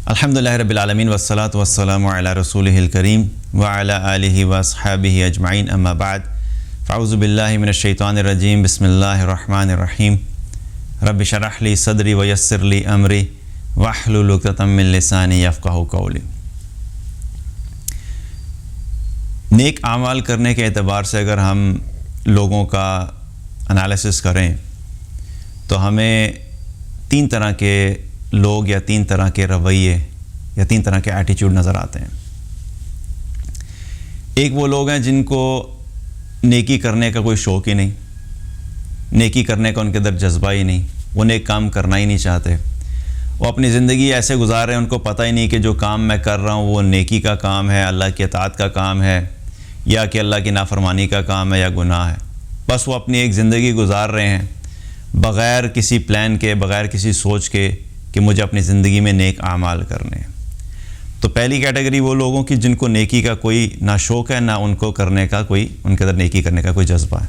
الحمدللہ رب العالمین والصلاة والسلام علی رسولہ الکریم وعلی آلہ واصحابہ اجمعین اما بعد فاعوذ باللہ من الشیطان الرجیم بسم اللہ الرحمن الرحیم رب اشرح لی صدری ویسر لی امری واحلل عقدۃ من لسانی یفقہوا قولی۔ نیک اعمال کرنے کے اعتبار سے اگر ہم لوگوں کا انالیسس کریں تو ہمیں تین طرح کے لوگ یا تین طرح کے رویے یا تین طرح کے ایٹیچیوڈ نظر آتے ہیں۔ ایک وہ لوگ ہیں جن کو نیکی کرنے کا کوئی شوق ہی نہیں، نیکی کرنے کا ان کے اندر جذبہ ہی نہیں، وہ نیک کام کرنا ہی نہیں چاہتے، وہ اپنی زندگی ایسے گزار رہے ہیں، ان کو پتہ ہی نہیں کہ جو کام میں کر رہا ہوں وہ نیکی کا کام ہے، اللہ کی اطاعت کا کام ہے یا کہ اللہ کی نافرمانی کا کام ہے یا گناہ ہے۔ بس وہ اپنی ایک زندگی گزار رہے ہیں بغیر کسی پلان کے، بغیر کسی سوچ کے کہ مجھے اپنی زندگی میں نیک اعمال کرنے ہیں۔ تو پہلی کیٹیگری وہ لوگوں کی جن کو نیکی کا کوئی نہ شوق ہے، نہ ان کو کرنے کا کوئی، ان کے اندر نیکی کرنے کا کوئی جذبہ ہے۔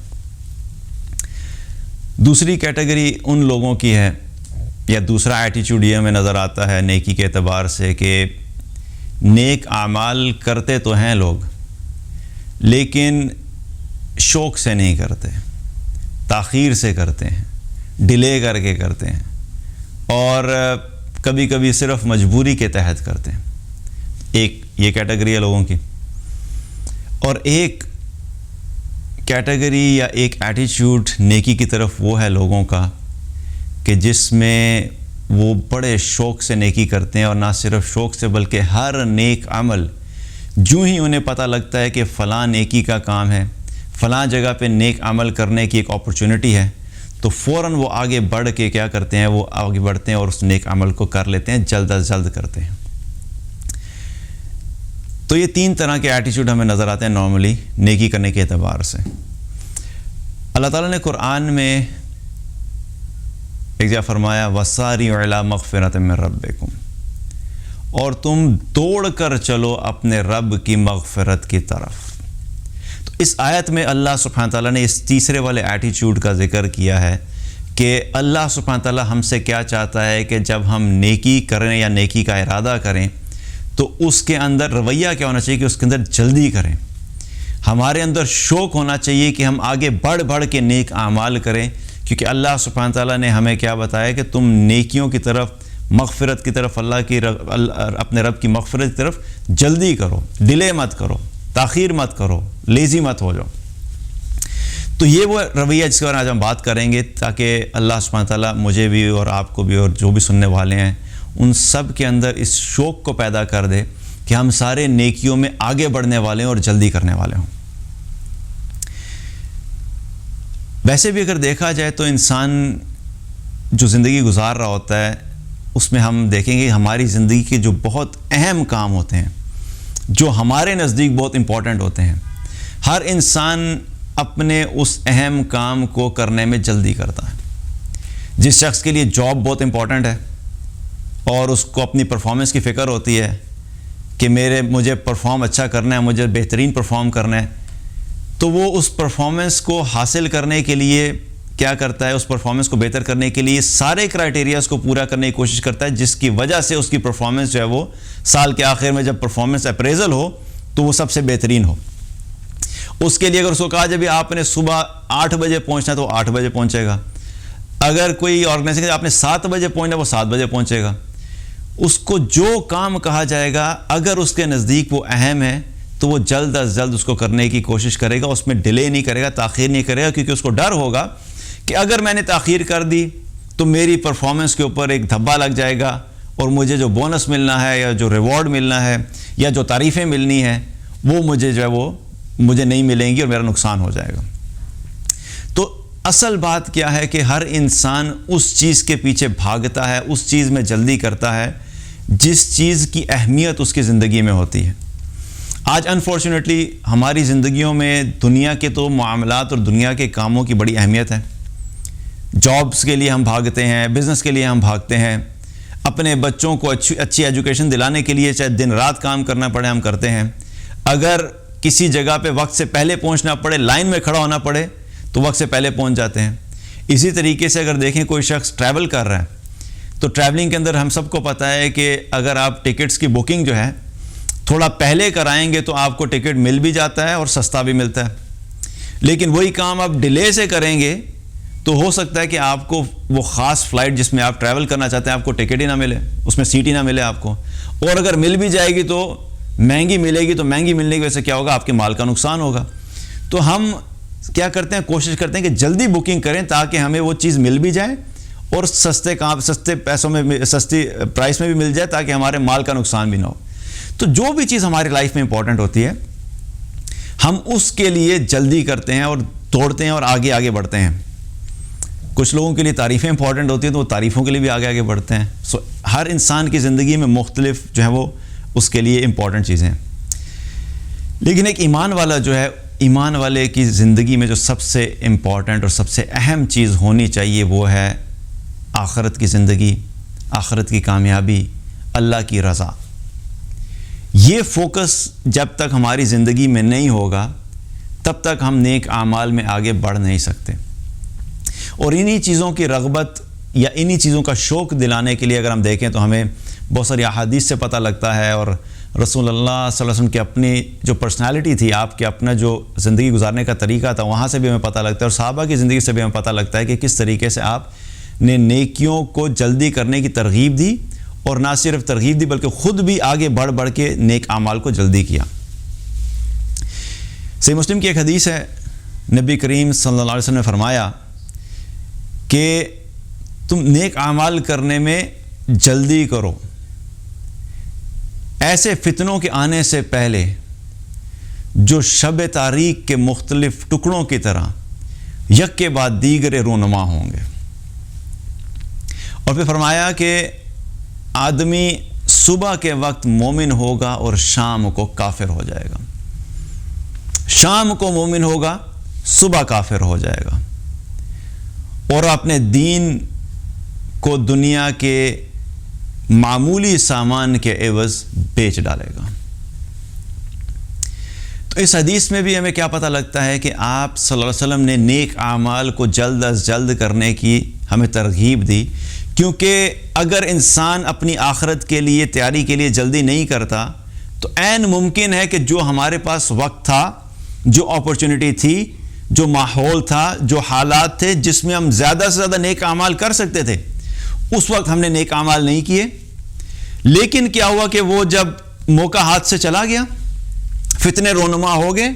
دوسری کیٹیگری ان لوگوں کی ہے، یا دوسرا ایٹیچیوڈ یہ ہمیں نظر آتا ہے نیکی کے اعتبار سے کہ نیک اعمال کرتے تو ہیں لوگ لیکن شوق سے نہیں کرتے، تاخیر سے کرتے ہیں، ڈیلے کر کے کرتے ہیں، اور کبھی کبھی صرف مجبوری کے تحت کرتے ہیں۔ ایک یہ کیٹیگری ہے لوگوں کی، اور ایک کیٹیگری یا ایک ایٹیچیوڈ نیکی کی طرف وہ ہے لوگوں کا کہ جس میں وہ بڑے شوق سے نیکی کرتے ہیں، اور نہ صرف شوق سے بلکہ ہر نیک عمل جو ہی انہیں پتہ لگتا ہے کہ فلاں نیکی کا کام ہے، فلاں جگہ پہ نیک عمل کرنے کی ایک اپرچونٹی ہے، تو فوراً وہ آگے بڑھ کے کیا کرتے ہیں، وہ آگے بڑھتے ہیں اور اس نیک عمل کو کر لیتے ہیں، جلد از جلد کرتے ہیں۔ تو یہ تین طرح کے ایٹیچیوڈ ہمیں نظر آتے ہیں نارملی نیکی کرنے کے اعتبار سے۔ اللہ تعالیٰ نے قرآن میں ایک جگہ فرمایا وَسَارِعُوا إِلَىٰ مَغْفِرَةٍ مِّن رَبِّكُمْ، اور تم دوڑ کر چلو اپنے رب کی مغفرت کی طرف۔ تو اس آیت میں اللہ سبحانہ تعالیٰ نے اس تیسرے والے ایٹیچیوڈ کا ذکر کیا ہے کہ اللہ سبحانہ تعالیٰ ہم سے کیا چاہتا ہے کہ جب ہم نیکی کریں یا نیکی کا ارادہ کریں تو اس کے اندر رویہ کیا ہونا چاہیے کہ اس کے اندر جلدی کریں، ہمارے اندر شوق ہونا چاہیے کہ ہم آگے بڑھ بڑھ کے نیک اعمال کریں، کیونکہ اللہ سبحانہ تعالیٰ نے ہمیں کیا بتایا کہ تم نیکیوں کی طرف، مغفرت کی طرف، اپنے رب کی مغفرت کی طرف جلدی کرو، ڈیلے مت کرو، تاخیر مت کرو، لیزی مت ہو جاؤ۔ تو یہ وہ رویہ جس کے بارے میں آج ہم بات کریں گے، تاکہ اللہ سبحانہ تعالیٰ مجھے بھی اور آپ کو بھی اور جو بھی سننے والے ہیں ان سب کے اندر اس شوق کو پیدا کر دے کہ ہم سارے نیکیوں میں آگے بڑھنے والے ہیں اور جلدی کرنے والے ہوں۔ ویسے بھی اگر دیکھا جائے تو انسان جو زندگی گزار رہا ہوتا ہے اس میں ہم دیکھیں گے ہماری زندگی کے جو بہت اہم کام ہوتے ہیں، جو ہمارے نزدیک بہت امپورٹنٹ ہوتے ہیں، ہر انسان اپنے اس اہم کام کو کرنے میں جلدی کرتا ہے۔ جس شخص کے لیے جاب بہت امپورٹنٹ ہے اور اس کو اپنی پرفارمنس کی فکر ہوتی ہے کہ مجھے پرفارم اچھا کرنا ہے، مجھے بہترین پرفارم کرنا ہے، تو وہ اس پرفارمنس کو حاصل کرنے کے لیے کیا کرتا ہے، اس پرفارمنس کو بہتر کرنے کے لیے سارے کرائٹیریاز کو پورا کرنے کی کوشش کرتا ہے، جس کی وجہ سے اس کی پرفارمنس جو ہے وہ سال کے آخر میں جب پرفارمنس اپریزل ہو تو وہ سب سے بہترین ہو۔ اس کے لیے اگر اس کو کہا جب آپ نے صبح 8 بجے پہنچنا ہے تو 8 بجے پہنچے گا، اگر کوئی آرگنائزیشن آپ نے 7 بجے پہنچنا ہے وہ 7 بجے پہنچے گا۔ اس کو جو کام کہا جائے گا اگر اس کے نزدیک وہ اہم ہے تو وہ جلد از جلد اس کو کرنے کی کوشش کرے گا، اس میں ڈیلے نہیں کرے گا، تاخیر نہیں کرے گا، کیونکہ اس کو ڈر ہوگا کہ اگر میں نے تاخیر کر دی تو میری پرفارمنس کے اوپر ایک دھبا لگ جائے گا اور مجھے جو بونس ملنا ہے یا جو ریوارڈ ملنا ہے یا جو تعریفیں ملنی ہیں وہ مجھے جو ہے وہ مجھے نہیں ملیں گی اور میرا نقصان ہو جائے گا۔ تو اصل بات کیا ہے کہ ہر انسان اس چیز کے پیچھے بھاگتا ہے، اس چیز میں جلدی کرتا ہے جس چیز کی اہمیت اس کی زندگی میں ہوتی ہے۔ آج انفارچونیٹلی ہماری زندگیوں میں دنیا کے تو معاملات اور دنیا کے کاموں کی بڑی اہمیت ہے۔ جابس کے لیے ہم بھاگتے ہیں، بزنس کے لیے ہم بھاگتے ہیں، اپنے بچوں کو اچھی ایجوکیشن دلانے کے لیے چاہے دن رات کام کرنا پڑے ہم کرتے ہیں۔ اگر کسی جگہ پہ وقت سے پہلے پہنچنا پڑے، لائن میں کھڑا ہونا پڑے تو وقت سے پہلے پہنچ جاتے ہیں۔ اسی طریقے سے اگر دیکھیں کوئی شخص ٹریول کر رہا ہے تو ٹریولنگ کے اندر ہم سب کو پتہ ہے کہ اگر آپ ٹکٹس کی بکنگ جو ہے تھوڑا پہلے کرائیں گے تو آپ کو ٹکٹ مل بھی جاتا ہے اور سستا بھی ملتا ہے، لیکن وہی کام آپ ڈیلے سے کریں گے تو ہو سکتا ہے کہ آپ کو وہ خاص فلائٹ جس میں آپ ٹریول کرنا چاہتے ہیں آپ کو ٹکٹ ہی نہ ملے، اس میں سیٹ ہی نہ ملے آپ کو، اور اگر مل بھی جائے گی تو مہنگی ملے گی، تو مہنگی ملنے کی وجہ سے کیا ہوگا، آپ کے مال کا نقصان ہوگا۔ تو ہم کیا کرتے ہیں، کوشش کرتے ہیں کہ جلدی بکنگ کریں تاکہ ہمیں وہ چیز مل بھی جائے اور سستے پیسوں میں، سستی پرائس میں بھی مل جائے تاکہ ہمارے مال کا نقصان بھی نہ ہو۔ تو جو بھی چیز ہماری لائف میں امپورٹنٹ ہوتی ہے ہم اس کے لیے جلدی کرتے ہیں اور دوڑتے ہیں اور آگے آگے بڑھتے ہیں۔ کچھ لوگوں کے لیے تعریفیں امپورٹنٹ ہوتی ہیں تو وہ تعریفوں کے لیے بھی آگے آگے بڑھتے ہیں۔ ہر انسان کی زندگی میں مختلف جو ہے وہ اس کے لیے امپورٹنٹ چیزیں ہیں، لیکن ایک ایمان والا جو ہے، ایمان والے کی زندگی میں جو سب سے امپورٹنٹ اور سب سے اہم چیز ہونی چاہیے وہ ہے آخرت کی زندگی، آخرت کی کامیابی، اللہ کی رضا۔ یہ فوکس جب تک ہماری زندگی میں نہیں ہوگا تب تک ہم نیک اعمال میں آگے بڑھ نہیں سکتے، اور انہی چیزوں کی رغبت یا انہی چیزوں کا شوق دلانے کے لیے اگر ہم دیکھیں تو ہمیں بہت ساری احادیث سے پتہ لگتا ہے، اور رسول اللہ صلی اللہ علیہ وسلم کی اپنی جو پرسنالٹی تھی، آپ کے اپنا جو زندگی گزارنے کا طریقہ تھا، وہاں سے بھی ہمیں پتہ لگتا ہے، اور صحابہ کی زندگی سے بھی ہمیں پتہ لگتا ہے کہ کس طریقے سے آپ نے نیکیوں کو جلدی کرنے کی ترغیب دی، اور نہ صرف ترغیب دی بلکہ خود بھی آگے بڑھ بڑھ کے نیک اعمال کو جلدی کیا۔ صحیح مسلم کی ایک حدیث ہے، نبی کریم صلی اللہ علیہ وسلم نے فرمایا کہ تم نیک اعمال کرنے میں جلدی کرو، ایسے فتنوں کے آنے سے پہلے جو شب تاریک کے مختلف ٹکڑوں کی طرح یک کے بعد دیگر رونما ہوں گے۔ اور پھر فرمایا کہ آدمی صبح کے وقت مومن ہوگا اور شام کو کافر ہو جائے گا، شام کو مومن ہوگا، صبح کافر ہو جائے گا، اور اپنے دین کو دنیا کے معمولی سامان کے عوض بیچ ڈالے گا۔ تو اس حدیث میں بھی ہمیں کیا پتہ لگتا ہے کہ آپ صلی اللہ علیہ وسلم نے نیک اعمال کو جلد از جلد کرنے کی ہمیں ترغیب دی، کیونکہ اگر انسان اپنی آخرت کے لیے تیاری کے لیے جلدی نہیں کرتا تو عین ممکن ہے کہ جو ہمارے پاس وقت تھا، جو اپرچونٹی تھی، جو ماحول تھا، جو حالات تھے جس میں ہم زیادہ سے زیادہ نیک اعمال کر سکتے تھے، اس وقت ہم نے نیک اعمال نہیں کیے۔ لیکن کیا ہوا کہ وہ جب موقع ہاتھ سے چلا گیا، فتنے رونما ہو گئے،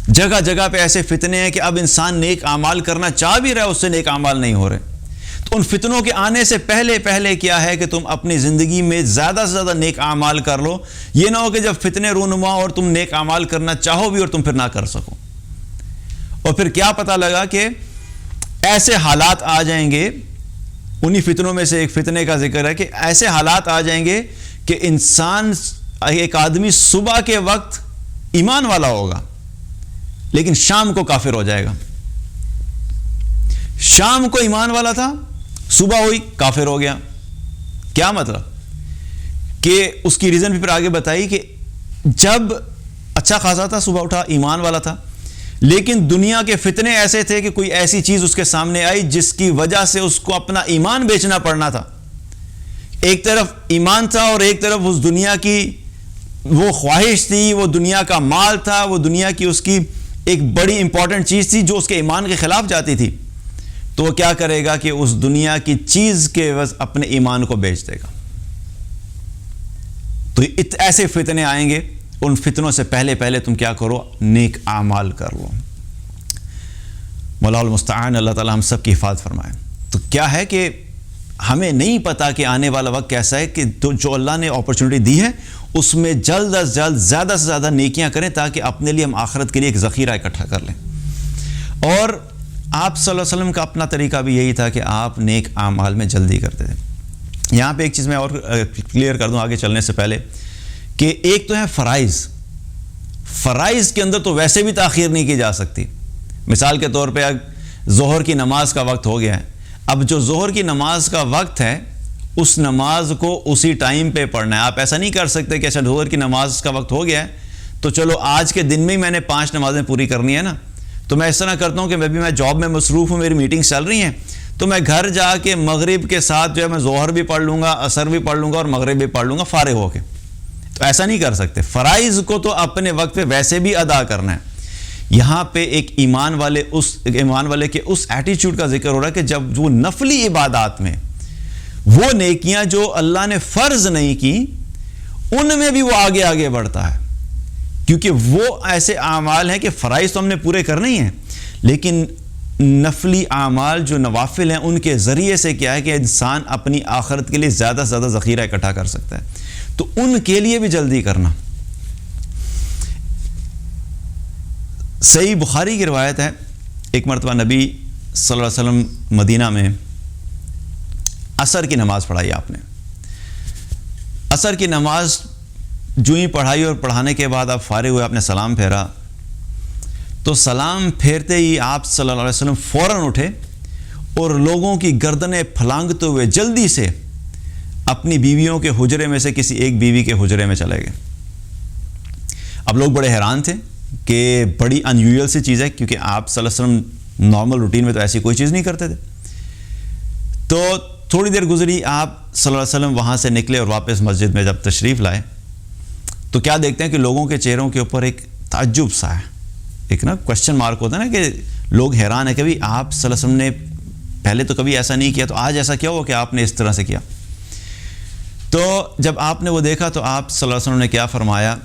جگہ جگہ پہ ایسے فتنے ہیں کہ اب انسان نیک اعمال کرنا چاہ بھی رہا ہے، اس سے نیک اعمال نہیں ہو رہے۔ تو ان فتنوں کے آنے سے پہلے کیا ہے کہ تم اپنی زندگی میں زیادہ سے زیادہ نیک اعمال کر لو، یہ نہ ہو کہ جب فتنے رونما اور تم نیک اعمال کرنا چاہو بھی اور تم پھر نہ کر سکو۔ اور پھر کیا پتہ لگا کہ ایسے حالات آ جائیں گے، انہی فتنوں میں سے ایک فتنے کا ذکر ہے کہ ایسے حالات آ جائیں گے کہ انسان، ایک آدمی صبح کے وقت ایمان والا ہوگا لیکن شام کو کافر ہو جائے گا۔ شام کو ایمان والا تھا، صبح ہوئی کافر ہو گیا۔ کیا مطلب؟ کہ اس کی ریزن بھی پھر آگے بتائی کہ جب اچھا خاصا تھا، صبح اٹھا، ایمان والا تھا، لیکن دنیا کے فتنے ایسے تھے کہ کوئی ایسی چیز اس کے سامنے آئی جس کی وجہ سے اس کو اپنا ایمان بیچنا پڑنا تھا۔ ایک طرف ایمان تھا اور ایک طرف اس دنیا کی وہ خواہش تھی، وہ دنیا کا مال تھا، وہ دنیا کی اس کی ایک بڑی امپورٹنٹ چیز تھی جو اس کے ایمان کے خلاف جاتی تھی۔ تو وہ کیا کرے گا کہ اس دنیا کی چیز کے عوض اپنے ایمان کو بیچ دے گا۔ تو ایسے فتنے آئیں گے، ان فتنوں سے پہلے تم کیا کرو، نیک اعمال کر لو۔ مولا المستعان، اللہ تعالی ہم سب کی حفاظت فرمائے۔ تو کیا ہے کہ ہمیں نہیں پتا کہ آنے والا وقت کیسا ہے، کہ جو اللہ نے اپرچونٹی دی ہے اس میں جلد از جلد زیادہ سے زیادہ نیکیاں کریں تاکہ اپنے لیے ہم آخرت کے لیے ایک ذخیرہ اکٹھا کر لیں۔ اور آپ صلی اللہ علیہ وسلم کا اپنا طریقہ بھی یہی تھا کہ آپ نیک اعمال میں جلدی کرتے تھے۔ یہاں پہ ایک چیز میں اور کلیئر کر دوں آگے چلنے سے پہلے، کہ ایک تو ہے فرائض۔ فرائض کے اندر تو ویسے بھی تاخیر نہیں کی جا سکتی۔ مثال کے طور پہ ظہر کی نماز کا وقت ہو گیا ہے، اب جو ظہر کی نماز کا وقت ہے اس نماز کو اسی ٹائم پہ پڑھنا ہے۔ آپ ایسا نہیں کر سکتے کہ اچھا ظہر کی نماز کا وقت ہو گیا ہے تو چلو آج کے دن میں ہی میں نے 5 نمازیں پوری کرنی ہے نا، تو میں اس طرح کرتا ہوں کہ میں جاب میں مصروف ہوں، میری میٹنگز چل رہی ہیں، تو میں گھر جا کے مغرب کے ساتھ جو ہے میں ظہر بھی پڑھ لوں گا، عصر بھی پڑھ لوں گا اور مغرب بھی پڑھ لوں گا فارغ ہو کے. تو ایسا نہیں کر سکتے. فرائض کو تو اپنے وقت پہ ویسے بھی ادا کرنا ہے. یہاں پہ ایک ایمان والے کے اس ایٹیچیوڈ کا ذکر ہو رہا ہے کہ جب وہ نفلی عبادات میں وہ نیکیاں جو اللہ نے فرض نہیں کی ان میں بھی وہ آگے آگے بڑھتا ہے، کیونکہ وہ ایسے اعمال ہیں کہ فرائض تو ہم نے پورے کرنے ہی ہیں، لیکن نفلی اعمال جو نوافل ہیں ان کے ذریعے سے کیا ہے کہ انسان اپنی آخرت کے لیے زیادہ سے زیادہ ذخیرہ اکٹھا کر سکتا ہے. تو ان کے لیے بھی جلدی کرنا. صحیح بخاری کی روایت ہے، ایک مرتبہ نبی صلی اللہ علیہ وسلم مدینہ میں عصر کی نماز پڑھائی. آپ نے عصر کی نماز جو ہی پڑھائی اور پڑھانے کے بعد آپ فارغ ہوئے، آپ نے سلام پھیرا، تو سلام پھیرتے ہی آپ صلی اللہ علیہ وسلم فوراً اٹھے اور لوگوں کی گردنیں پھلانگتے ہوئے جلدی سے اپنی بیویوں کے حجرے میں سے کسی ایک بیوی کے حجرے میں چلے گئے. اب لوگ بڑے حیران تھے کہ بڑی انیوژل سی چیز ہے، کیونکہ آپ صلی اللہ علیہ وسلم نارمل روٹین میں تو ایسی کوئی چیز نہیں کرتے تھے. تو تھوڑی دیر گزری، آپ صلی اللہ علیہ وسلم وہاں سے نکلے اور واپس مسجد میں جب تشریف لائے تو کیا دیکھتے ہیں کہ لوگوں کے چہروں کے اوپر ایک تعجب سا ہے، ایک نا کوشچن مارک ہوتا ہے نا، کہ لوگ حیران ہیں کہ بھی آپ صلی اللہ علیہ وسلم نے پہلے تو کبھی ایسا نہیں کیا، تو آج ایسا کیا ہوا کہ آپ نے اس طرح سے کیا. تو جب آپ نے وہ دیکھا تو آپ صلی اللہ علیہ وسلم نے کیا فرمایا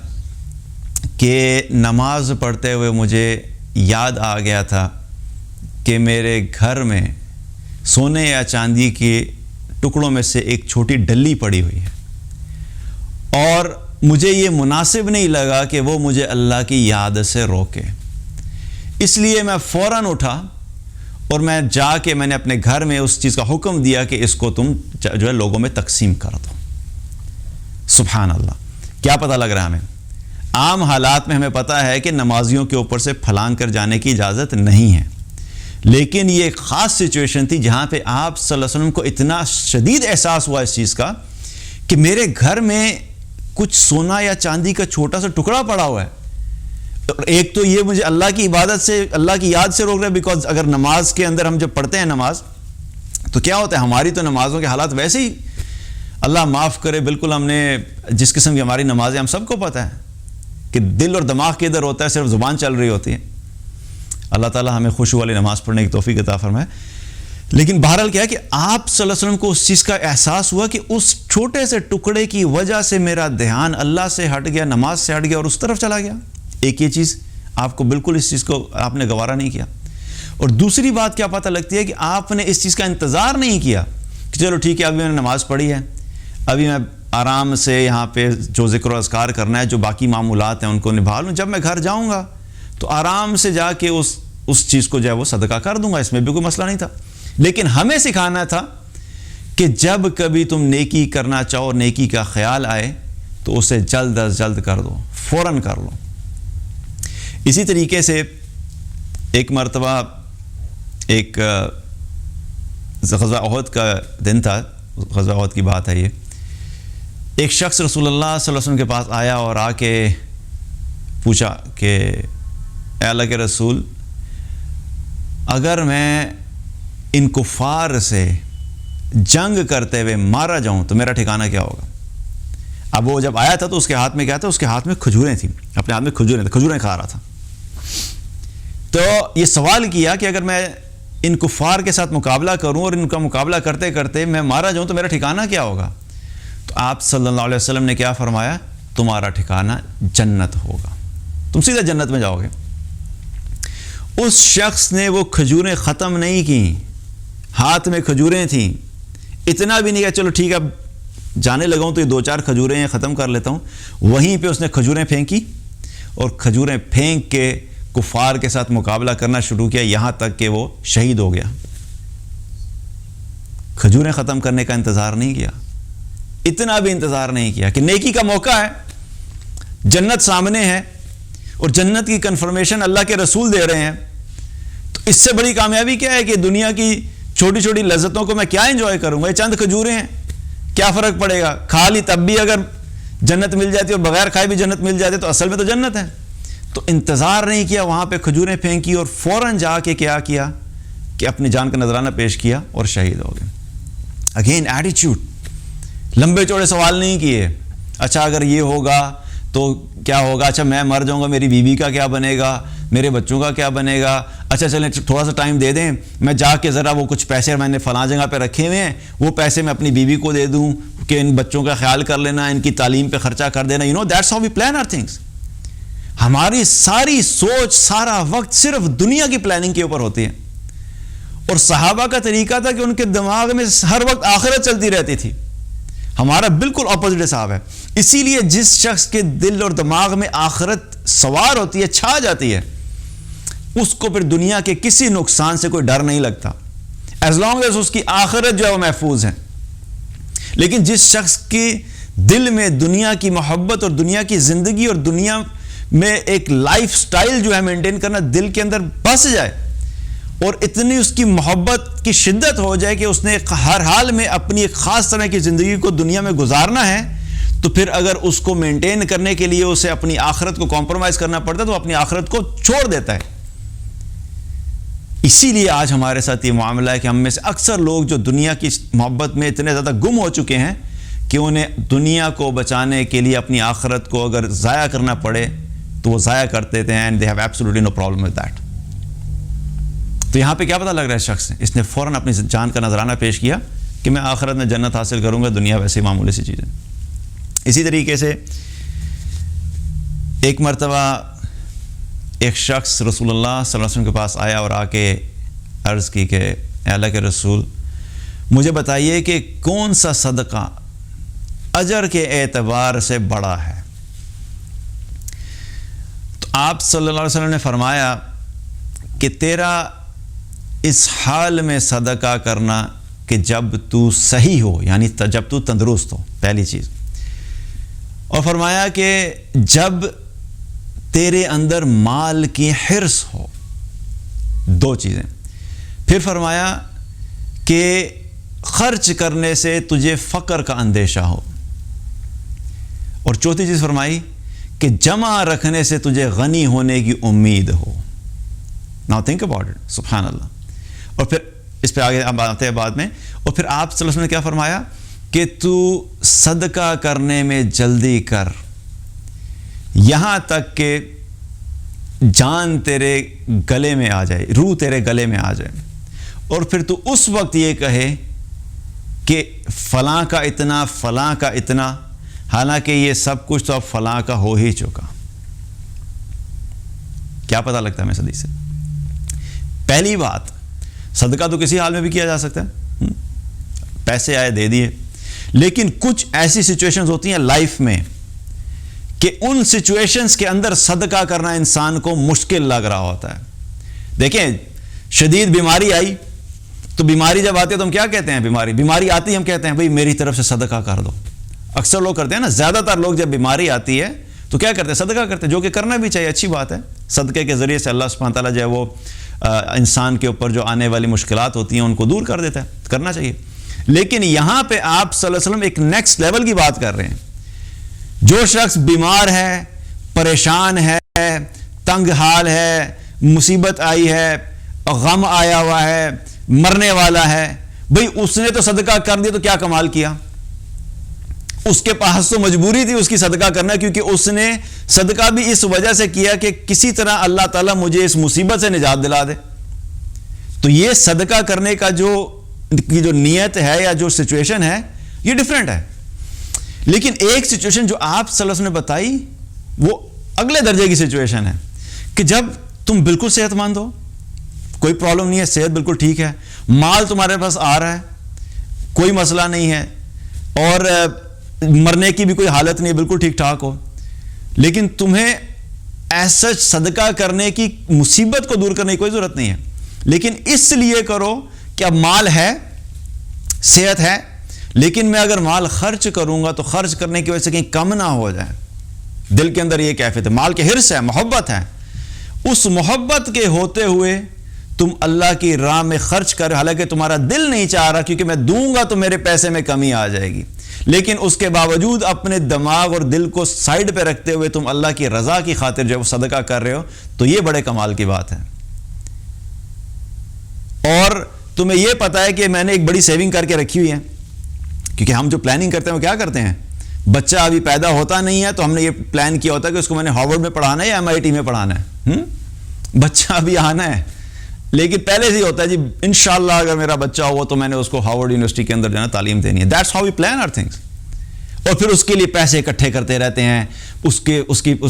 کہ نماز پڑھتے ہوئے مجھے یاد آ گیا تھا کہ میرے گھر میں سونے یا چاندی کے ٹکڑوں میں سے ایک چھوٹی ڈلی پڑی ہوئی ہے اور مجھے یہ مناسب نہیں لگا کہ وہ مجھے اللہ کی یاد سے روکے، اس لیے میں فوراً اٹھا اور میں جا کے میں نے اپنے گھر میں اس چیز کا حکم دیا کہ اس کو تم جو ہے لوگوں میں تقسیم کر دو. سبحان اللہ. کیا پتہ لگ رہا ہے ہمیں؟ عام حالات میں ہمیں پتہ ہے کہ نمازیوں کے اوپر سے پھلانگ کر جانے کی اجازت نہیں ہے، لیکن یہ ایک خاص سچویشن تھی جہاں پہ آپ صلی اللہ علیہ وسلم کو اتنا شدید احساس ہوا اس چیز کا کہ میرے گھر میں کچھ سونا یا چاندی کا چھوٹا سا ٹکڑا پڑا ہوا ہے. ایک تو یہ مجھے اللہ کی عبادت سے، اللہ کی یاد سے روک رہا ہے، بیکاز اگر نماز کے اندر ہم جب پڑھتے ہیں نماز تو کیا ہوتا ہے، ہماری تو نمازوں کے حالات ویسے ہی اللہ معاف کرے، بالکل ہم نے جس قسم کی ہماری نمازیں ہم سب کو پتہ ہے کہ دل اور دماغ کے ادھر ہوتا ہے، صرف زبان چل رہی ہوتی ہے. اللہ تعالیٰ ہمیں خوشی والی نماز پڑھنے کی توفیق عطا فرمائے. لیکن بہرحال کیا ہے کہ آپ صلی اللہ علیہ وسلم کو اس چیز کا احساس ہوا کہ اس چھوٹے سے ٹکڑے کی وجہ سے میرا دھیان اللہ سے ہٹ گیا، نماز سے ہٹ گیا اور اس طرف چلا گیا. ایک یہ چیز آپ کو بالکل اس چیز کو آپ نے گوارا نہیں کیا. اور دوسری بات کیا پتہ لگتی ہے کہ آپ نے اس چیز کا انتظار نہیں کیا کہ چلو ٹھیک ہے ابھی میں نے نماز پڑھی ہے، ابھی میں آرام سے یہاں پہ جو ذکر و اذکار کرنا ہے، جو باقی معمولات ہیں ان کو نبھا لوں، جب میں گھر جاؤں گا تو آرام سے جا کے اس چیز کو جو ہے وہ صدقہ کر دوں گا، اس میں بھی کوئی مسئلہ نہیں تھا. لیکن ہمیں سکھانا تھا کہ جب کبھی تم نیکی کرنا چاہو اور نیکی کا خیال آئے تو اسے جلد از جلد کر دو، فوراً کر لو. اسی طریقے سے ایک مرتبہ ایک غزوہ احد کا دن تھا، غزوہ احد کی بات ہے یہ. ایک شخص رسول اللہ صلی اللہ علیہ وسلم کے پاس آیا اور آ کے پوچھا کہ اے اللہ کے رسول، اگر میں ان کفار سے جنگ کرتے ہوئے مارا جاؤں تو میرا ٹھکانہ کیا ہوگا؟ اب وہ جب آیا تھا تو اس کے ہاتھ میں کیا تھا؟ اس کے ہاتھ میں کھجوریں تھیں، اپنے ہاتھ میں کھجوریں کھا رہا تھا. تو یہ سوال کیا کہ اگر میں ان کفار کے ساتھ مقابلہ کروں اور ان کا مقابلہ کرتے کرتے میں مارا جاؤں تو میرا ٹھکانہ کیا ہوگا؟ تو آپ صلی اللہ علیہ وسلم نے کیا فرمایا؟ تمہارا ٹھکانہ جنت ہوگا، تم سیدھا جنت میں جاؤ گے. اس شخص نے وہ کھجوریں ختم نہیں کی، ہاتھ میں کھجوریں تھیں، اتنا بھی نہیں کہ چلو ٹھیک ہے اب جانے لگا ہوں تو یہ 2-4 کھجوریں ہیں ختم کر لیتا ہوں. وہیں پہ اس نے کھجوریں پھینکی اور کھجوریں پھینک کے کفار کے ساتھ مقابلہ کرنا شروع کیا، یہاں تک کہ وہ شہید ہو گیا. کھجوریں ختم کرنے کا انتظار نہیں کیا، اتنا بھی انتظار نہیں کیا کہ نیکی کا موقع ہے، جنت سامنے ہے اور جنت کی کنفرمیشن اللہ کے رسول دے رہے ہیں. تو اس سے بڑی کامیابی کیا ہے کہ دنیا کی چھوٹی چھوٹی لذتوں کو میں کیا انجوائے کروں گا؟ یہ چند کھجوریں ہیں، کیا فرق پڑے گا؟ کھا لی تب بھی اگر جنت مل جاتی اور بغیر کھائے بھی جنت مل جاتی تو اصل میں تو جنت ہے. تو انتظار نہیں کیا، وہاں پہ کھجوریں پھینکی اور فوراً جا کے کیا کہ اپنی جان کا نذرانہ پیش کیا اور شہید ہو گئے. اگین ایٹیچیوڈ, لمبے چوڑے سوال نہیں کیے. اچھا اگر یہ ہوگا تو کیا ہوگا, اچھا میں مر جاؤں گا, میری بیوی کا کیا بنے گا, میرے بچوں کا کیا بنے گا, اچھا چلیں تھوڑا سا ٹائم دے دیں, میں جا کے ذرا وہ کچھ پیسے میں نے فلاں جگہ پہ رکھے ہوئے ہیں, وہ پیسے میں اپنی بیوی کو دے دوں کہ ان بچوں کا خیال کر لینا, ان کی تعلیم پہ خرچہ کر دینا. You know that's how we plan our things. ہماری ساری سوچ, سارا وقت صرف دنیا کی پلاننگ کے اوپر ہوتی ہے. اور صحابہ کا طریقہ تھا کہ ان کے دماغ میں ہر وقت آخرت چلتی رہتی تھی. ہمارا بالکل اپوزٹ حساب ہے. اسی لیے جس شخص کے دل اور دماغ میں آخرت سوار ہوتی ہے, چھا جاتی ہے, اس کو پھر دنیا کے کسی نقصان سے کوئی ڈر نہیں لگتا, ایز لانگ ایز اس کی آخرت جو ہے وہ محفوظ ہے. لیکن جس شخص کے دل میں دنیا کی محبت اور دنیا کی زندگی اور دنیا میں ایک لائف سٹائل جو ہے مینٹین کرنا دل کے اندر بس جائے, اور اتنی اس کی محبت کی شدت ہو جائے کہ اس نے ہر حال میں اپنی ایک خاص طرح کی زندگی کو دنیا میں گزارنا ہے, تو پھر اگر اس کو مینٹین کرنے کے لیے اسے اپنی آخرت کو کمپرومائز کرنا پڑتا ہے تو اپنی آخرت کو چھوڑ دیتا ہے. اسی لیے آج ہمارے ساتھ یہ معاملہ ہے کہ ہم میں سے اکثر لوگ جو دنیا کی محبت میں اتنے زیادہ گم ہو چکے ہیں کہ انہیں دنیا کو بچانے کے لیے اپنی آخرت کو اگر ضائع کرنا پڑے تو وہ ضائع کرتے تھے, and they have absolutely no problem with that. تو یہاں پہ کیا پتہ لگ رہا ہے شخص نے, اس نے فوراً اپنی جان کا نذرانہ پیش کیا کہ میں آخرت میں جنت حاصل کروں گا, دنیا ویسے معمولی سی چیز ہے. اسی طریقے سے ایک مرتبہ ایک شخص رسول اللہ صلی اللہ علیہ وسلم کے پاس آیا اور آ کے عرض کی کہ اے اللہ کے رسول, مجھے بتائیے کہ کون سا صدقہ اجر کے اعتبار سے بڑا ہے. تو آپ صلی اللہ علیہ وسلم نے فرمایا کہ تیرا اس حال میں صدقہ کرنا کہ جب تو صحیح ہو, یعنی جب تو تندرست ہو, پہلی چیز. اور فرمایا کہ جب تیرے اندر مال کی حرص ہو, دو چیزیں. پھر فرمایا کہ خرچ کرنے سے تجھے فقر کا اندیشہ ہو. اور چوتھی چیز فرمائی کہ جمع رکھنے سے تجھے غنی ہونے کی امید ہو. Now think about it, سبحان اللہ. اور پھر اس پہ آگے آتے ہیں بعد میں. اور پھر آپ صلی اللہ علیہ وسلم نے کیا فرمایا کہ تو صدقہ کرنے میں جلدی کر یہاں تک کہ جان تیرے گلے میں آ جائے, روح تیرے گلے میں آ جائے, اور پھر تو اس وقت یہ کہے کہ فلاں کا اتنا, فلاں کا اتنا, حالانکہ یہ سب کچھ تو اب فلاں کا ہو ہی چکا. کیا پتہ لگتا ہے ہمیں حدیث سے؟ پہلی بات, صدقہ تو کسی حال میں بھی کیا جا سکتا ہے, پیسے آئے دے دیے. لیکن کچھ ایسی سچویشنز ہوتی ہیں لائف میں کہ ان سچویشنز کے اندر صدقہ کرنا انسان کو مشکل لگ رہا ہوتا ہے. دیکھیں, شدید بیماری آئی تو بیماری جب آتی ہے تو ہم کیا کہتے ہیں, بیماری آتی ہے ہم کہتے ہیں بھئی میری طرف سے صدقہ کر دو. اکثر لوگ کرتے ہیں نا, زیادہ تر لوگ جب بیماری آتی ہے تو کیا کرتے ہیں, صدقہ کرتے ہیں, جو کہ کرنا بھی چاہیے, اچھی بات ہے. صدقے کے ذریعے سے اللہ سبحانہ تعالیٰ جو ہے وہ انسان کے اوپر جو آنے والی مشکلات ہوتی ہیں ان کو دور کر دیتا ہے, کرنا چاہیے. لیکن یہاں پہ آپ صلی اللہ علیہ وسلم ایک نیکسٹ لیول کی بات کر رہے ہیں. جو شخص بیمار ہے, پریشان ہے, تنگ حال ہے, مصیبت آئی ہے, غم آیا ہوا ہے, مرنے والا ہے, بھئی اس نے تو صدقہ کر دیا تو کیا کمال کیا. اس کے پاس تو مجبوری تھی اس کی صدقہ کرنا, کیونکہ اس نے صدقہ بھی اس وجہ سے کیا کہ کسی طرح اللہ تعالیٰ مجھے اس مصیبت سے نجات دلا دے. تو یہ صدقہ کرنے کا جو نیت ہے یا جو سچویشن ہے یہ ڈیفرنٹ ہے. لیکن ایک سچویشن جو آپ صلی اللہ علیہ وسلم نے بتائی وہ اگلے درجے کی سچویشن ہے کہ جب تم بالکل صحت مند ہو, کوئی پرابلم نہیں ہے, صحت بالکل ٹھیک ہے, مال تمہارے پاس آ رہا ہے, کوئی مسئلہ نہیں ہے, اور مرنے کی بھی کوئی حالت نہیں ہے, بالکل ٹھیک ٹھاک ہو, لیکن تمہیں ایسا صدقہ کرنے کی, مصیبت کو دور کرنے کی کوئی ضرورت نہیں ہے. لیکن اس لیے کرو کہ اب مال ہے, صحت ہے, لیکن میں اگر مال خرچ کروں گا تو خرچ کرنے کی وجہ سے کہیں کم نہ ہو جائے. دل کے اندر یہ کیفیت ہے, مال کے حرص ہے, محبت ہے. اس محبت کے ہوتے ہوئے تم اللہ کی راہ میں خرچ کر, حالانکہ تمہارا دل نہیں چاہ رہا کیونکہ میں دوں گا تو میرے پیسے میں کمی آ جائے گی, لیکن اس کے باوجود اپنے دماغ اور دل کو سائڈ پہ رکھتے ہوئے تم اللہ کی رضا کی خاطر جو ہے وہ صدقہ کر رہے ہو, تو یہ بڑے کمال کی بات ہے. اور تمہیں یہ پتہ ہے کہ میں نے ایک بڑی سیونگ کر کے رکھی ہوئی ہے. کیونکہ ہم جو پلاننگ کرتے ہیں وہ کیا کرتے ہیں, بچہ ابھی پیدا ہوتا نہیں ہے تو ہم نے یہ پلان کیا ہوتا ہے کہ اس کو میں نے ہارورڈ میں پڑھانا ہے یا MIT میں پڑھانا ہے. بچہ ابھی آنا ہے, لیکن پہلے سے ہی ہوتا ہے جی انشاءاللہ اگر میرا بچہ ہوا تو میں نے اس کو ہارورڈ یونیورسٹی کے اندر جو ہے تعلیم دینی ہے. That's how we plan our things. اور پھر اس کے لیے پیسے اکٹھے کرتے رہتے ہیں, اس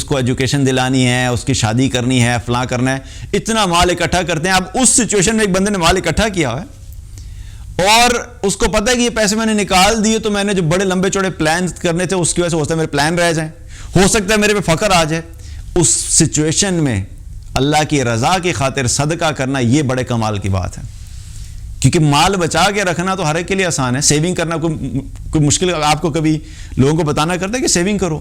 کو ایجوکیشن دلانی ہے, اس کی شادی کرنی ہے, فلاں کرنا ہے, اتنا مال اکٹھا کرتے ہیں. اب اس سچویشن میں ایک بندے نے مال اکٹھا کیا ہوا ہے اور اس کو پتہ ہے کہ یہ پیسے میں نے نکال دیے تو میں نے جو بڑے لمبے چوڑے پلان کرنے تھے اس کی وجہ سے ہو سکتا ہے میرے پلان رہ جائیں, ہو سکتا ہے میرے پہ فقر آ جائے. اس سچویشن میں اللہ کی رضا کی خاطر صدقہ کرنا یہ بڑے کمال کی بات ہے. کیونکہ مال بچا کے رکھنا تو ہر ایک کے لیے آسان ہے, سیونگ کرنا کوئی مشکل. آپ کو کبھی لوگوں کو بتانا کرتا ہے کہ سیونگ کرو,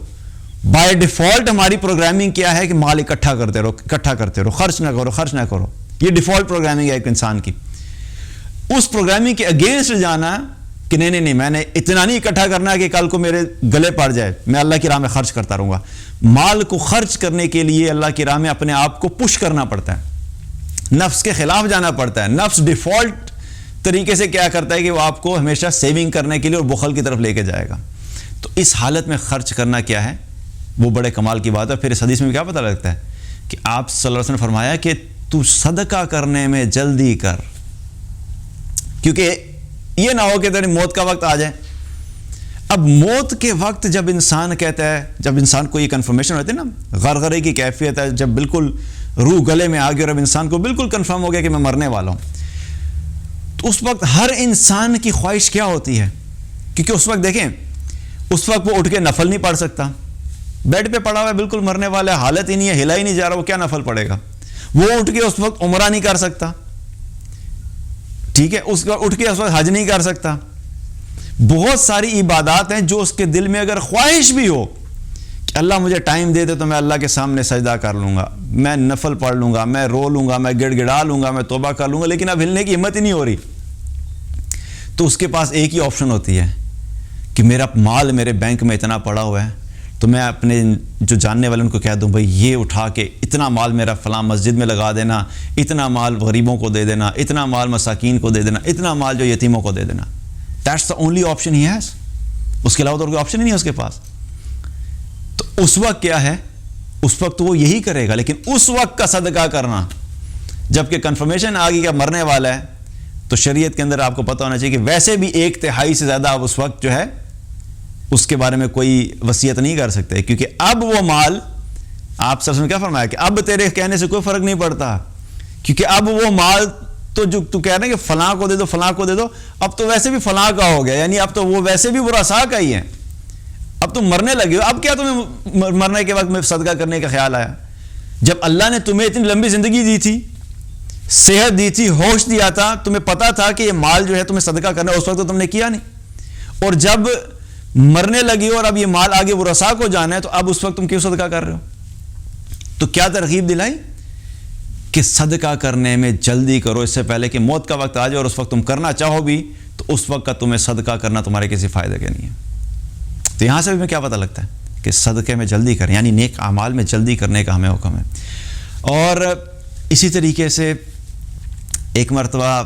بائی ڈیفالٹ ہماری پروگرامنگ کیا ہے کہ مال اکٹھا کرتے رہو, خرچ نہ کرو. یہ ڈیفالٹ پروگرامنگ ہے ایک انسان کی. اس پروگرامنگ کے اگینسٹ جانا کہ نہیں میں نے اتنا نہیں اکٹھا کرنا ہے کہ کل کو میرے گلے پڑ جائے, میں اللہ کی راہ میں خرچ کرتا رہوں گا. مال کو خرچ کرنے کے لیے اللہ کی راہ میں اپنے آپ کو پش کرنا پڑتا ہے, نفس کے خلاف جانا پڑتا ہے. نفس ڈیفالٹ طریقے سے کیا کرتا ہے کہ وہ آپ کو ہمیشہ سیونگ کرنے کے لیے اور بخل کی طرف لے کے جائے گا. تو اس حالت میں خرچ کرنا کیا ہے وہ بڑے کمال کی بات ہے. پھر اس حدیث میں کیا پتہ لگتا ہے کہ آپ صلی اللہ علیہ وسلم نے فرمایا کہ تو صدقہ کرنے میں جلدی کر, کیونکہ یہ نہ ہو کہ تیری موت کا وقت آ جائے. اب موت کے وقت جب انسان کہتا ہے, جب انسان کو یہ کنفرمیشن ہوتی ہے نا, غرغرے کی کیفیت ہے, جب بالکل روح گلے میں آ گئی اور اب انسان کو بالکل کنفرم ہو گیا کہ میں مرنے والا ہوں, تو اس وقت ہر انسان کی خواہش کیا ہوتی ہے, کیونکہ اس وقت دیکھیں اس وقت وہ اٹھ کے نفل نہیں پڑھ سکتا, بیڈ پہ پڑا ہوا ہے بالکل مرنے والا ہے, حالت ہی نہیں ہے, ہلا ہی نہیں جا رہا, وہ کیا نفل پڑھے گا. وہ اٹھ کے اس وقت عمرہ نہیں کر سکتا, ٹھیک ہے, اس وقت اٹھ کے اس وقت حج نہیں کر سکتا. بہت ساری عبادات ہیں جو اس کے دل میں اگر خواہش بھی ہو کہ اللہ مجھے ٹائم دے دے تو میں اللہ کے سامنے سجدہ کر لوں گا, میں نفل پڑھ لوں گا, میں رو لوں گا, میں گڑ گڑا لوں گا, میں توبہ کر لوں گا, لیکن اب ہلنے کی ہمت ہی نہیں ہو رہی, تو اس کے پاس ایک ہی آپشن ہوتی ہے کہ میرا مال میرے بینک میں اتنا پڑا ہوا ہے تو میں اپنے جو جاننے والے ان کو کہہ دوں بھائی یہ اٹھا کے اتنا مال میرا فلاں مسجد میں لگا دینا, اتنا مال غریبوں کو دے دینا, اتنا مال مساکین کو دے دینا, اتنا مال جو یتیموں کو دے دینا. دیٹس دا اونلی آپشن ہی ہیز. اس کے علاوہ تو کوئی آپشن ہی نہیں ہے اس کے پاس. تو اس وقت کیا ہے, اس وقت وہ یہی کرے گا. لیکن اس وقت کا صدقہ کرنا جب کہ کنفرمیشن آ گئی کہ مرنے والا ہے, تو شریعت کے اندر آپ کو پتہ ہونا چاہیے کہ ویسے بھی 1/3 سے زیادہ آپ اس وقت جو ہے اس کے بارے میں کوئی وصیت نہیں کر سکتے, کیونکہ اب وہ مال آپ سب نے کیا فرمایا کہ اب تیرے کہنے سے کوئی فرق نہیں پڑتا, کیونکہ اب وہ مال تو جو تو کہہ رہے ہیں کہ فلاں کو دے دو فلاں کو دے دو, اب تو ویسے بھی فلاں کا ہو گیا, یعنی اب تو وہ ویسے بھی ورثاء کا ہی ہے, اب تم مرنے لگے ہو, اب کیا تمہیں مرنے کے وقت میں صدقہ کرنے کا خیال آیا؟ جب اللہ نے تمہیں اتنی لمبی زندگی دی تھی, صحت دی تھی, ہوش دیا تھا, تمہیں پتا تھا کہ یہ مال جو ہے تمہیں صدقہ کرنا ہے, اس وقت تو تم نے کیا نہیں, اور جب مرنے لگی اور اب یہ مال آگے ورثاء کو جانا ہے تو اب اس وقت تم کیوں صدقہ کر رہے ہو؟ تو کیا ترغیب دلائی کہ صدقہ کرنے میں جلدی کرو, اس سے پہلے کہ موت کا وقت آ جائے, اور اس وقت تم کرنا چاہو بھی تو اس وقت کا تمہیں صدقہ کرنا تمہارے کسی فائدے کے نہیں ہے. تو یہاں سے بھی ہمیں کیا پتہ لگتا ہے کہ صدقے میں جلدی کریں, یعنی نیک اعمال میں جلدی کرنے کا ہمیں حکم ہے. اور اسی طریقے سے ایک مرتبہ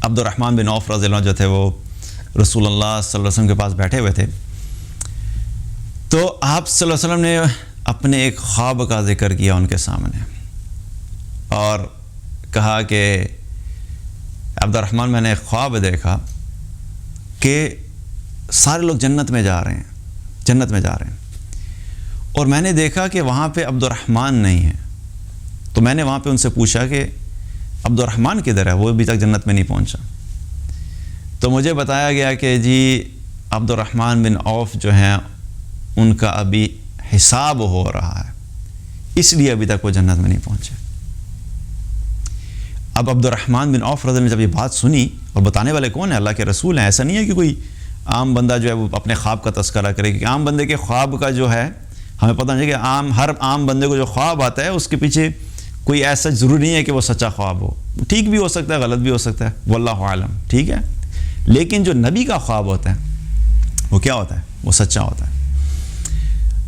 عبد الرحمن بن عوف رضی اللہ عنہ جو تھے وہ رسول اللہ صلی اللہ علیہ وسلم کے پاس بیٹھے ہوئے تھے, تو آپ صلی اللہ علیہ وسلم نے اپنے ایک خواب کا ذکر کیا ان کے سامنے اور کہا کہ عبد الرحمن میں نے ایک خواب دیکھا کہ سارے لوگ جنت میں جا رہے ہیں, اور میں نے دیکھا کہ وہاں پہ عبد الرحمن نہیں ہے. تو میں نے وہاں پہ ان سے پوچھا کہ عبد الرحمن کدھر ہے, وہ ابھی تک جنت میں نہیں پہنچا. تو مجھے بتایا گیا کہ جی عبد الرحمن بن عوف جو ہیں ان کا ابھی حساب ہو رہا ہے, اس لیے ابھی تک وہ جنت میں نہیں پہنچے. اب عبد الرحمن بن عوف رضی اللہ عنہ نے جب یہ بات سنی, اور بتانے والے کون ہیں؟ اللہ کے رسول ہیں. ایسا نہیں ہے کہ کوئی عام بندہ جو ہے وہ اپنے خواب کا تذکرہ کرے, کیونکہ عام بندے کے خواب کا جو ہے ہمیں پتہ نہیں کہ ہر عام بندے کو جو خواب آتا ہے اس کے پیچھے کوئی ایسا ضروری نہیں ہے کہ وہ سچا خواب ہو, ٹھیک بھی ہو سکتا ہے, غلط بھی ہو سکتا ہے, واللہ عالم, ٹھیک ہے. لیکن جو نبی کا خواب ہوتا ہے وہ کیا ہوتا ہے؟ وہ سچا ہوتا ہے.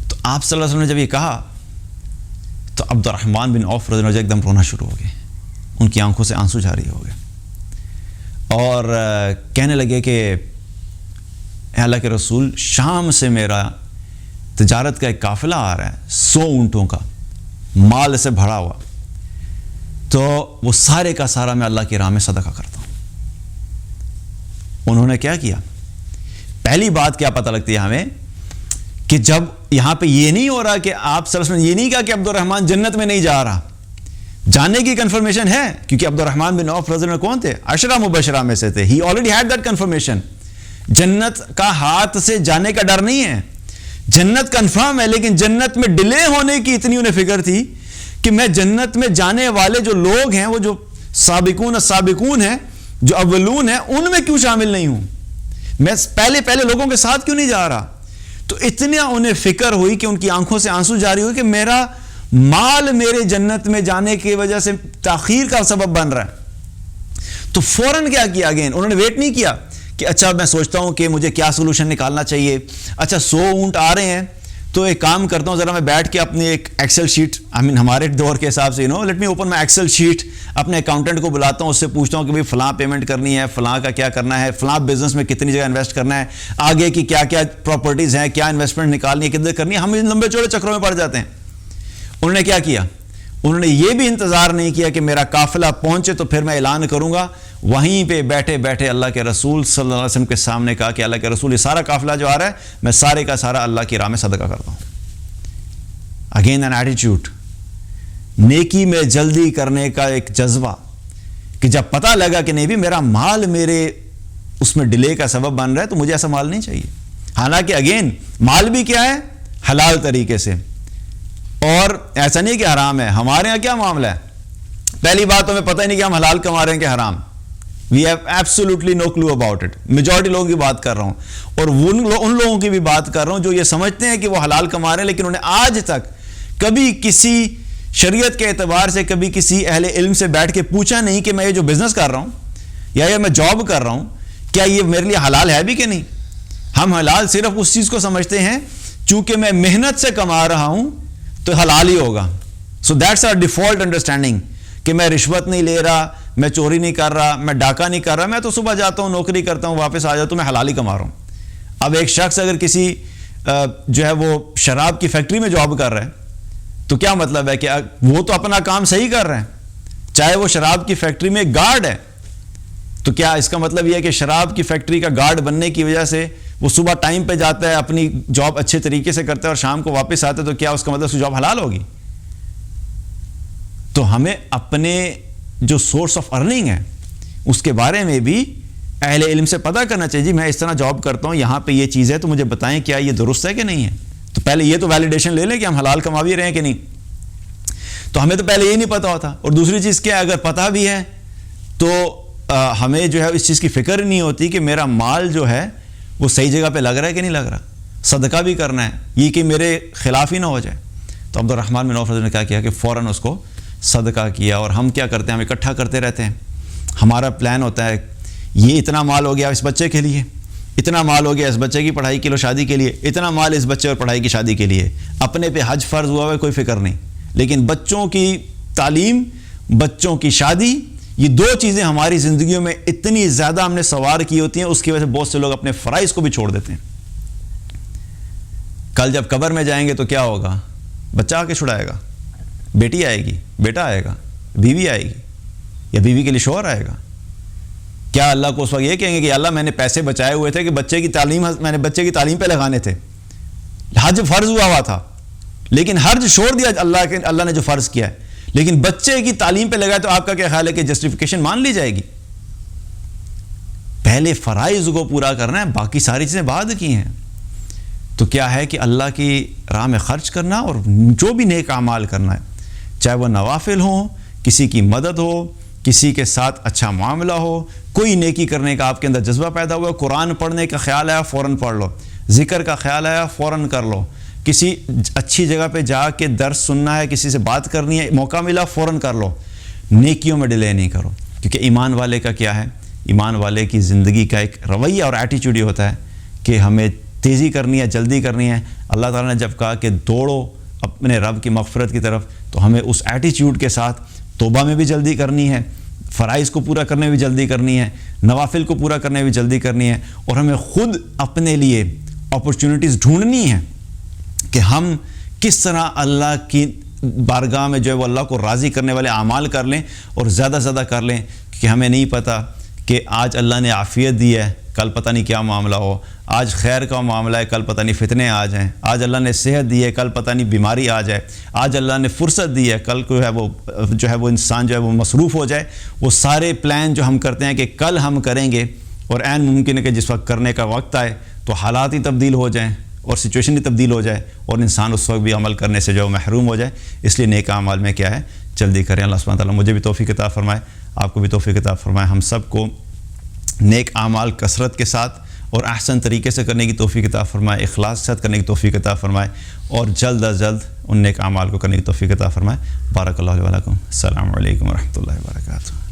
تو آپ صلی اللہ علیہ وسلم نے جب یہ کہا تو عبد الرحمن بن عوف رضی اللہ عنہ ایک دم رونا شروع ہو گئے. ان کی آنکھوں سے آنسو جاری ہو گئے اور کہنے لگے کہ اے اللہ کے رسول، شام سے میرا تجارت کا ایک قافلہ آ رہا ہے 100 اونٹوں کا، مال سے بھرا ہوا، تو وہ سارے کا سارا میں اللہ کی راہ میں صدقہ کرتا ہوں۔ انہوں نے کیا کیا؟ پہلی بات کیا پتہ لگتی ہے ہمیں کہ جب یہاں پہ یہ نہیں ہو رہا کہ آپ صلی اللہ علیہ وسلم نے یہ نہیں کہا کہ عبد الرحمن جنت میں نہیں جا رہا، جانے کی کنفرمیشن ہے، کیونکہ عبد الرحمن بن عوف رضی اللہ عنہ کون تھے؟ 10 مبشرہ میں سے تھے۔ ہی آلریڈی ہیڈ دیٹ کنفرمیشن۔ جنت کا ہاتھ سے جانے کا ڈر نہیں ہے، جنت کنفرم ہے، لیکن جنت میں ڈیلے ہونے کی اتنی انہیں فکر تھی کہ میں جنت میں جانے والے جو لوگ ہیں، وہ جو سابقون ہیں، جو اولون ہیں، ان میں کیوں شامل نہیں ہوں؟ میں پہلے لوگوں کے ساتھ کیوں نہیں جا رہا؟ تو اتنا انہیں فکر ہوئی کہ ان کی آنکھوں سے آنسو جاری ہوئی کہ میرا مال میرے جنت میں جانے کی وجہ سے تاخیر کا سبب بن رہا ہے۔ تو فوراً کیا کیا؟ اگین انہوں نے ویٹ نہیں کیا کہ اچھا میں سوچتا ہوں کہ مجھے کیا سولوشن نکالنا چاہیے، اچھا 100 اونٹ آ رہے ہیں تو ایک کام کرتا ہوں، ذرا میں بیٹھ کے اپنی ایک ایکسل شیٹ، ہمارے دور کے حساب سے let me open my excel sheet, اپنے اکاؤنٹنٹ کو بلاتا ہوں، اس سے پوچھتا ہوں کہ بھئی فلاں پیمنٹ کرنی ہے، فلاں کا کیا کرنا ہے، فلاں بزنس میں کتنی جگہ انویسٹ کرنا ہے، آگے کی کیا کیا پراپرٹیز ہیں، کیا انویسٹمنٹ نکالنی ہے، کدھر کرنی ہے۔ ہم لمبے چوڑے چکروں میں پڑ جاتے ہیں۔ انہوں نے کیا کیا؟ انہوں نے یہ بھی انتظار نہیں کیا کہ میرا قافلہ پہنچے تو پھر میں اعلان کروں گا، وہیں پہ بیٹھے بیٹھے اللہ کے رسول صلی اللہ علیہ وسلم کے سامنے کہا کہ اللہ کے رسول، یہ سارا قافلہ جو آ رہا ہے میں سارے کا سارا اللہ کی راہ میں صدقہ کرتا ہوں۔ اگین این ایٹیٹیوڈ، نیکی میں جلدی کرنے کا ایک جذبہ، کہ جب پتہ لگا کہ نہیں بھی میرا مال میرے اس میں ڈیلے کا سبب بن رہا ہے تو مجھے ایسا مال نہیں چاہیے۔ حالانکہ اگین مال بھی کیا ہے؟ حلال طریقے سے، اور ایسا نہیں کہ حرام ہے۔ ہمارے ہاں کیا معاملہ ہے؟ پہلی بات تو ہمیں پتہ ہی نہیں کہ ہم حلال کما رہے ہیں کہ حرام۔ We have absolutely no clue about it. Majority لوگوں کی بات کر رہا ہوں، اور ان لوگوں کی بھی بات کر رہا ہوں جو یہ سمجھتے ہیں کہ وہ حلال کما رہے ہیں، لیکن انہیں آج تک کبھی کسی شریعت کے اعتبار سے کبھی کسی اہل علم سے بیٹھ کے پوچھا نہیں کہ میں یہ جو بزنس کر رہا ہوں یا میں جاب کر رہا ہوں، کیا یہ میرے لیے حلال ہے بھی کہ نہیں۔ ہم حلال صرف اس چیز کو سمجھتے ہیں چونکہ میں محنت سے کما رہا ہوں تو حلال ہی ہوگا۔ So that's our default understanding, کہ میں رشوت نہیں لے رہا، میں چوری نہیں کر رہا، میں ڈاکہ نہیں کر رہا، میں تو صبح جاتا ہوں نوکری کرتا ہوں واپس آ جاتا ہوں، میں حلال ہی کما رہا ہوں۔ اب ایک شخص اگر کسی جو ہے وہ شراب کی فیکٹری میں جاب کر رہا ہے تو کیا مطلب ہے کہ وہ تو اپنا کام صحیح کر رہے ہیں، چاہے وہ شراب کی فیکٹری میں گارڈ ہے، تو کیا اس کا مطلب یہ ہے کہ شراب کی فیکٹری کا گارڈ بننے کی وجہ سے وہ صبح ٹائم پہ جاتا ہے، اپنی جاب اچھے طریقے سے کرتا ہے اور شام کو واپس آتا ہے، تو کیا اس کا مطلب اس کی جاب حلال ہوگی؟ تو ہمیں اپنے جو سورس آف ارننگ ہے اس کے بارے میں بھی اہل علم سے پتہ کرنا چاہیے۔ جی میں اس طرح جاب کرتا ہوں، یہاں پہ یہ چیز ہے، تو مجھے بتائیں کیا یہ درست ہے کہ نہیں ہے۔ تو پہلے یہ تو ویلیڈیشن لے لیں کہ ہم حلال کما بھی رہے ہیں کہ نہیں۔ تو ہمیں تو پہلے یہ نہیں پتہ ہوتا، اور دوسری چیز کیا ہے، اگر پتہ بھی ہے تو ہمیں جو ہے اس چیز کی فکر نہیں ہوتی کہ میرا مال جو ہے وہ صحیح جگہ پہ لگ رہا ہے کہ نہیں لگ رہا، صدقہ بھی کرنا ہے، یہ کہ میرے خلاف ہی نہ ہو جائے۔ تو عبد الرحمن بن عوف نے کیا کیا کہ فوراً اس کو صدقہ کیا۔ اور ہم کیا کرتے ہیں؟ ہم اکٹھا کرتے رہتے ہیں، ہمارا پلان ہوتا ہے یہ اتنا مال ہو گیا اس بچے کے لیے، اتنا مال ہو گیا اس بچے کی پڑھائی کے لیے شادی کے لیے، اتنا مال اس بچے اور پڑھائی کی شادی کے لیے۔ اپنے پہ حج فرض ہوا ہے کوئی فکر نہیں، لیکن بچوں کی تعلیم، بچوں کی شادی، یہ دو چیزیں ہماری زندگیوں میں اتنی زیادہ ہم نے سوار کی ہوتی ہیں، اس کی وجہ سے بہت سے لوگ اپنے فرائض کو بھی چھوڑ دیتے ہیں۔ کل جب قبر میں جائیں گے تو کیا ہوگا؟ بچہ آ کے چھڑائے گا، بیٹی آئے گی، بیٹا آئے گا، بیوی آئے گی، یا بیوی کے لیے شوہر آئے گا۔ کیا اللہ کو اس وقت یہ کہیں گے کہ اللہ میں نے پیسے بچائے ہوئے تھے کہ بچے کی تعلیم، میں نے بچے کی تعلیم پہ لگانے تھے، حج فرض ہوا تھا لیکن حج چھوڑ دیا اللہ نے جو فرض کیا ہے، لیکن بچے کی تعلیم پہ لگائے، تو آپ کا کیا خیال ہے کہ جسٹیفیکیشن مان لی جائے گی؟ پہلے فرائض کو پورا کرنا ہے، باقی ساری چیزیں بعد کی ہیں۔ تو کیا ہے کہ اللہ کی راہ میں خرچ کرنا اور جو بھی نیک اعمال کرنا ہے، چاہے وہ نوافل ہوں، کسی کی مدد ہو، کسی کے ساتھ اچھا معاملہ ہو، کوئی نیکی کرنے کا آپ کے اندر جذبہ پیدا ہوا، قرآن پڑھنے کا خیال آیا فوراً پڑھ لو، ذکر کا خیال آیا فوراً کر لو، کسی اچھی جگہ پہ جا کے درس سننا ہے، کسی سے بات کرنی ہے، موقع ملا فوراً کر لو، نیکیوں میں ڈیلے نہیں کرو۔ کیونکہ ایمان والے کا کیا ہے؟ ایمان والے کی زندگی کا ایک رویہ اور ایٹیچیوڈ یہ ہوتا ہے کہ ہمیں تیزی کرنی ہے، جلدی کرنی ہے۔ اللہ تعالیٰ نے جب کہا کہ دوڑو اپنے رب کی مغفرت کی طرف، تو ہمیں اس ایٹیچیوڈ کے ساتھ توبہ میں بھی جلدی کرنی ہے، فرائض کو پورا کرنے میں بھی جلدی کرنی ہے، نوافل کو پورا کرنے میں بھی جلدی کرنی ہے، اور ہمیں خود اپنے لیے اپرچونٹیز ڈھونڈنی ہے کہ ہم کس طرح اللہ کی بارگاہ میں جو ہے وہ اللہ کو راضی کرنے والے اعمال کر لیں اور زیادہ زیادہ کر لیں، کہ ہمیں نہیں پتہ کہ آج اللہ نے عافیت دی ہے، کل پتہ نہیں کیا معاملہ ہو، آج خیر کا معاملہ ہے، کل پتہ نہیں فتنے آ جائیں، آج اللہ نے صحت دی ہے، کل پتہ نہیں بیماری آ جائے، آج اللہ نے فرصت دی ہے، کل کو جو ہے وہ انسان جو ہے وہ مصروف ہو جائے۔ وہ سارے پلان جو ہم کرتے ہیں کہ کل ہم کریں گے، اور عین ممکن ہے کہ جس وقت کرنے کا وقت آئے تو حالات ہی تبدیل ہو جائیں اور سچویشن ہی تبدیل ہو جائے، اور انسان اس وقت بھی عمل کرنے سے جو ہے محروم ہو جائے۔ اس لیے نیک اعمال میں کیا ہے، جلدی کریں۔ اللہ سبحانہ تعالیٰ مجھے بھی توفیق عطا فرمائے، آپ کو بھی توفیق عطا فرمائے، ہم سب کو نیک اعمال کثرت کے ساتھ اور احسن طریقے سے کرنے کی توفیق عطا فرمائے، اخلاص کے ساتھ کرنے کی توفیق عطا فرمائے، اور جلد از جلد ان نیک اعمال کو کرنے کی توفیق عطا فرمائے۔ بارک اللہ علیہ ولکم۔ السلام علیکم ورحمۃ اللہ وبرکاتہ۔